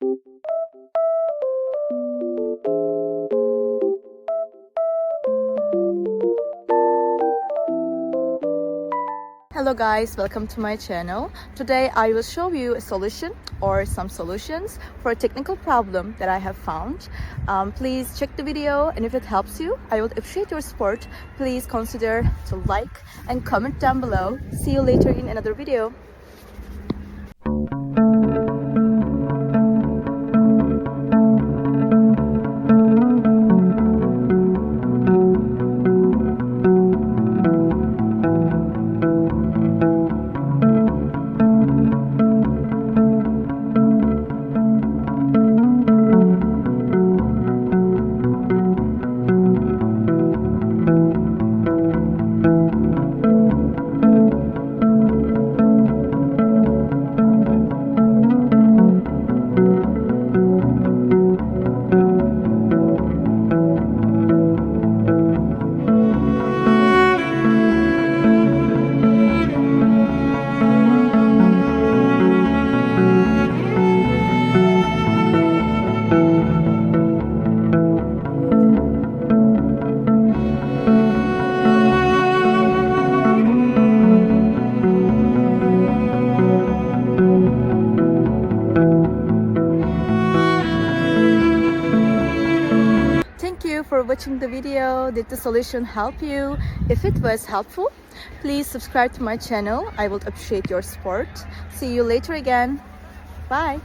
Hello guys, welcome to my channel. Today I will show you a solution or some solutions for a technical problem that I have found. Please check the video, and if it helps you, I would appreciate your support. Please consider to like and comment down below. See you later in another video. Thank you for watching the video. Did the solution help you? If it was helpful, please subscribe to my channel. I would appreciate your support. See you later again. Bye.